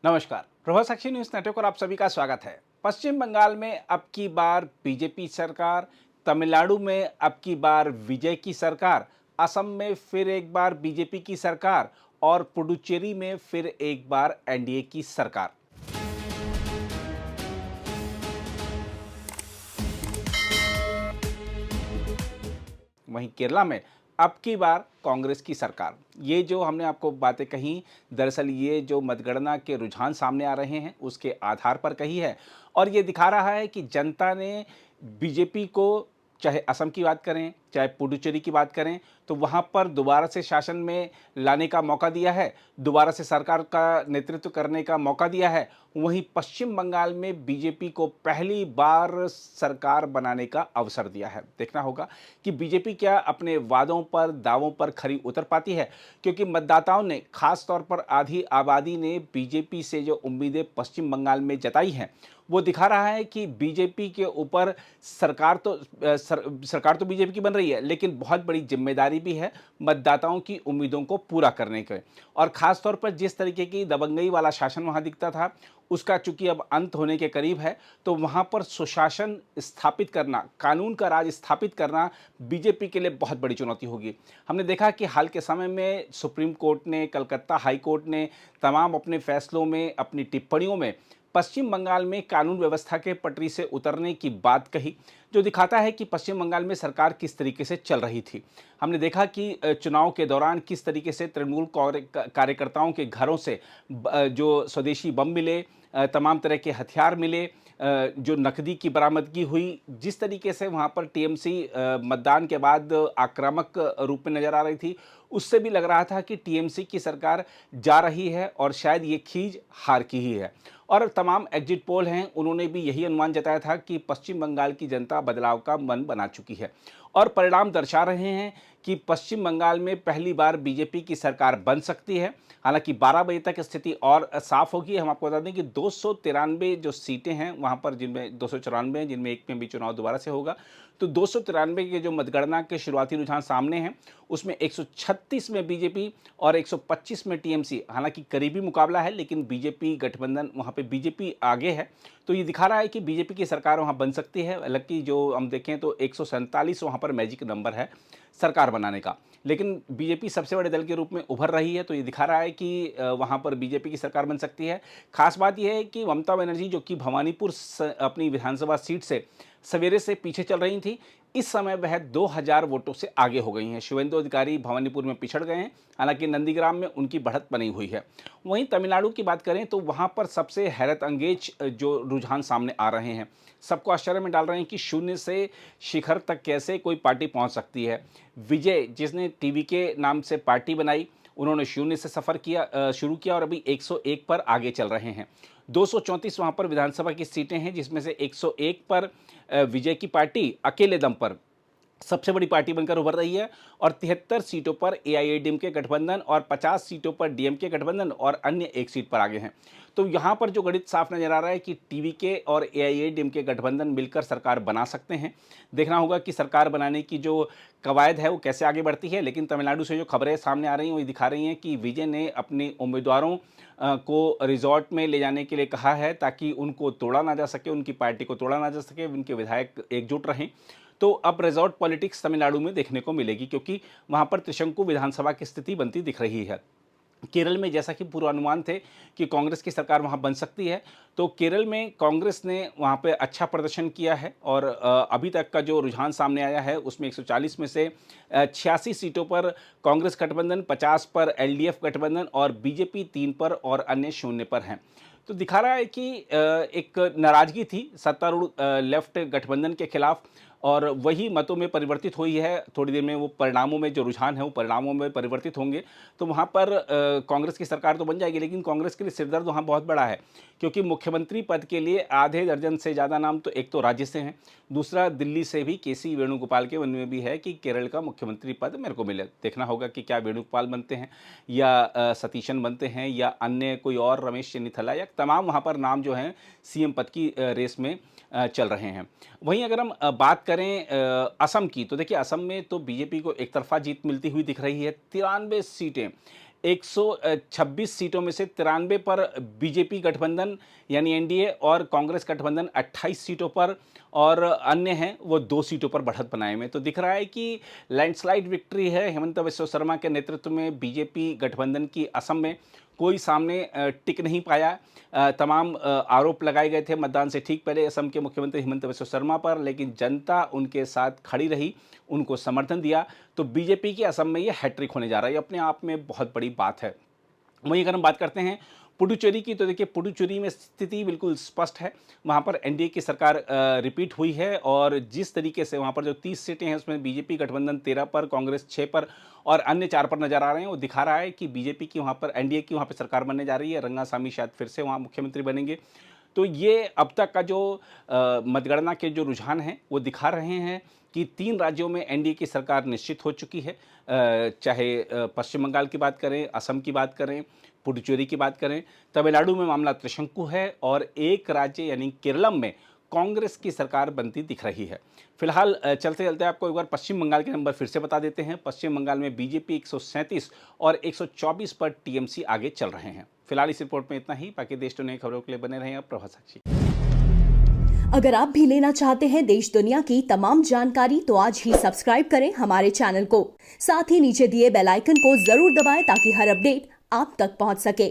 नमस्कार। प्रभात साक्षी news network और आप सभी का स्वागत है। पश्चिम बंगाल में अब की बार बीजेपी सरकार, तमिलनाडु में अब की बार विजय की सरकार, असम में फिर एक बार बीजेपी की सरकार और पुडुचेरी में फिर एक बार एनडीए की सरकार। वहीं केरला में अब की बार कांग्रेस की सरकार। ये जो हमने आपको बातें कही, दरअसल ये जो मतगणना के रुझान सामने आ रहे हैं उसके आधार पर कही है और ये दिखा रहा है कि जनता ने बीजेपी को, चाहे असम की बात करें चाहे पुडुचेरी की बात करें, तो वहाँ पर दोबारा से शासन में लाने का मौका दिया है, दोबारा से सरकार का नेतृत्व करने का मौका दिया है। वहीं पश्चिम बंगाल में बीजेपी को पहली बार सरकार बनाने का अवसर दिया है। देखना होगा कि बीजेपी क्या अपने वादों पर, दावों पर खरी उतर पाती है, क्योंकि मतदाताओं ने, खास तौर पर आधी आबादी ने बीजेपी से जो उम्मीदें पश्चिम बंगाल में जताई हैं, वो दिखा रहा है कि बीजेपी के ऊपर सरकार तो बीजेपी की बन रही है, लेकिन बहुत बड़ी जिम्मेदारी भी है मतदाताओं की उम्मीदों को पूरा करने के। और खास तौर पर जिस तरीके की दबंगई वाला शासन वहां दिखता था, उसका चूंकि अब अंत होने के करीब है, तो वहां पर सुशासन स्थापित करना, कानून का राज स्थापित करना बीजेपी के लिए बहुत बड़ी चुनौती होगी। हमने देखा कि हाल के समय में सुप्रीम कोर्ट ने, कलकत्ता हाई कोर्ट ने तमाम अपने फैसलों में, अपनी टिप्पणियों में पश्चिम बंगाल में कानून व्यवस्था के पटरी से उतरने की बात कही, जो दिखाता है कि पश्चिम बंगाल में सरकार किस तरीके से चल रही थी। हमने देखा कि चुनाव के दौरान किस तरीके से तृणमूल कार्यकर्ताओं के घरों से जो स्वदेशी बम मिले, तमाम तरह के हथियार मिले, जो नकदी की बरामदगी हुई, जिस तरीके से वहाँ पर टीएमसी मतदान के बाद आक्रामक रूप में नजर आ रही थी, उससे भी लग रहा था कि टीएमसी की सरकार जा रही है और शायद ये खींच हार की ही है। और तमाम एग्जिट पोल हैं, उन्होंने भी यही अनुमान जताया था कि पश्चिम बंगाल की जनता बदलाव का मन बना चुकी है और परिणाम दर्शा रहे हैं कि पश्चिम बंगाल में पहली बार बीजेपी की सरकार बन सकती है। हालांकि 12 बजे तक स्थिति और साफ होगी। हम आपको बता दें कि 293 जो सीटें हैं वहां पर, जिनमें 294 हैं, जिनमें एक में भी चुनाव दोबारा से होगा, तो 293 के जो मतगणना के शुरुआती रुझान सामने हैं, उसमें 136 में बीजेपी और 125 में टीएमसी। हालांकि करीबी मुकाबला है, लेकिन बीजेपी गठबंधन, वहां पे बीजेपी आगे है, तो ये दिखा रहा है कि बीजेपी की सरकार वहां बन सकती है। हालांकि जो हम देखें तो 147 वहां पर मैजिक नंबर है सरकार बनाने का, लेकिन बीजेपी सबसे बड़े दल के रूप में उभर रही है, तो ये दिखा रहा है कि वहां पर बीजेपी की सरकार बन सकती है। खास बात यह है कि ममता बनर्जी, जो कि भवानीपुर अपनी विधानसभा सीट से सवेरे से पीछे चल रही थी, इस समय वह 2000 वोटों से आगे हो गई हैं। शुभेंदु अधिकारी भवानीपुर में पिछड़ गए हैं, हालांकि नंदीग्राम में उनकी बढ़त बनी हुई है। वहीं तमिलनाडु की बात करें तो वहां पर सबसे हैरत अंगेज जो रुझान सामने आ रहे हैं, सबको आश्चर्य में डाल रहे हैं कि शून्य से शिखर तक कैसे कोई पार्टी पहुंच सकती है। विजय, जिसने टीवी के नाम से पार्टी बनाई, उन्होंने शून्य से सफर किया, शुरू किया और अभी 101 पर आगे चल रहे हैं। 234 वहां पर विधानसभा की सीटें हैं, जिसमें से 101 पर विजय की पार्टी अकेले दम पर सबसे बड़ी पार्टी बनकर उभर रही है और 73 सीटों पर एआईएडीएमके गठबंधन और 50 सीटों पर डीएमके गठबंधन और अन्य एक सीट पर आगे हैं। तो यहाँ पर जो गणित साफ नजर आ रहा है कि टीवीके और एआईएडीएमके गठबंधन मिलकर सरकार बना सकते हैं। देखना होगा कि सरकार बनाने की जो कवायद है वो कैसे आगे बढ़ती है, लेकिन तमिलनाडु से जो खबरें सामने आ रही हैं वो दिखा रही हैं कि विजय ने अपने उम्मीदवारों को रिजॉर्ट में ले जाने के लिए कहा है, ताकि उनको तोड़ा ना जा सके, उनकी पार्टी को तोड़ा ना जा सके, उनके विधायक एकजुट रहें। तो अब रिजॉर्ट पॉलिटिक्स तमिलनाडु में देखने को मिलेगी, क्योंकि वहां पर त्रिशंकु विधानसभा की स्थिति बनती दिख रही है। केरल में जैसा कि पूर्वानुमान थे कि कांग्रेस की सरकार वहां बन सकती है, तो केरल में कांग्रेस ने वहां पे अच्छा प्रदर्शन किया है और अभी तक का जो रुझान सामने आया है उसमें 140 में से 86 सीटों पर कांग्रेस गठबंधन, 50 पर एलडीएफ गठबंधन और बीजेपी 3 पर और अन्य शून्य पर हैं। तो दिखा रहा है कि एक नाराजगी थी सत्तारूढ़ लेफ्ट गठबंधन के खिलाफ और वही मतों में परिवर्तित हुई है। थोड़ी देर में वो परिणामों में जो रुझान है वो परिणामों में परिवर्तित होंगे, तो वहाँ पर कांग्रेस की सरकार तो बन जाएगी, लेकिन कांग्रेस के लिए सिरदर्द वहाँ बहुत बड़ा है, क्योंकि मुख्यमंत्री पद के लिए आधे दर्जन से ज़्यादा नाम तो एक तो राज्य से हैं, दूसरा दिल्ली से भी केसी वेणुगोपाल के मन में भी है कि केरल का मुख्यमंत्री पद मेरे को मिले। देखना होगा कि क्या वेणुगोपाल बनते हैं या सतीशन बनते हैं या अन्य कोई और, रमेश चेन्निथला, या तमाम वहाँ पर नाम जो हैं सीएम पद की रेस में चल रहे हैं। वहीं अगर हम बात करें असम की, तो देखिए असम में तो बीजेपी को एक तरफा जीत मिलती हुई दिख रही है। 93 सीटें 126 सीटों में से 93 पर बीजेपी गठबंधन यानी एनडीए और कांग्रेस गठबंधन 28 सीटों पर और अन्य हैं वो 2 सीटों पर बढ़त बनाए में। तो दिख रहा है कि लैंडस्लाइड विक्ट्री है हेमंत बिस्वा शर्मा के नेतृत्व में बीजेपी गठबंधन की। असम में कोई सामने टिक नहीं पाया। तमाम आरोप लगाए गए थे मतदान से ठीक पहले असम के मुख्यमंत्री हेमंत बिस्वा शर्मा पर, लेकिन जनता उनके साथ खड़ी रही, उनको समर्थन दिया। तो बीजेपी की असम में ये हैट्रिक होने जा रहा है, ये अपने आप में बहुत बड़ी बात है। वहीं अगर हम बात करते हैं पुडुचेरी की, तो देखिए पुडुचेरी में स्थिति बिल्कुल स्पष्ट है। वहाँ पर एनडीए की सरकार रिपीट हुई है और जिस तरीके से वहाँ पर जो 30 सीटें हैं उसमें बीजेपी गठबंधन 13 पर, कांग्रेस 6 पर और अन्य 4 पर नजर आ रहे हैं, वो दिखा रहा है कि बीजेपी की वहाँ पर, एनडीए की वहाँ पर सरकार बनने जा रही है। रंगासामी शायद फिर से वहाँ मुख्यमंत्री बनेंगे। तो ये अब तक का जो मतगणना के जो रुझान हैं वो दिखा रहे हैं कि 3 राज्यों में एनडीए की सरकार निश्चित हो चुकी है। चाहे पश्चिम बंगाल की बात करें, असम की बात करें, पुडुचेरी की बात करें, तमिलनाडु में मामला त्रिशंकु है और एक राज्य यानी केरलम में कांग्रेस की सरकार बनती दिख रही है। फिलहाल चलते चलते आपको एक बार पश्चिम बंगाल के नंबर फिर से बता देते हैं। पश्चिम बंगाल में बीजेपी 137 और 124 पर टीएमसी आगे चल रहे हैं। फिलहाल इस रिपोर्ट में इतना ही। बाकी देश दुनिया की खबरों के लिए बने रहें आप प्रभात साक्षी। अगर आप भी लेना चाहते हैं देश दुनिया की तमाम जानकारी तो आज ही सब्सक्राइब करें हमारे चैनल को। साथ ही नीचे दिए बेल आइकन को जरूर दबाएं ताकि हर अपडेट आप तक पहुंच सके।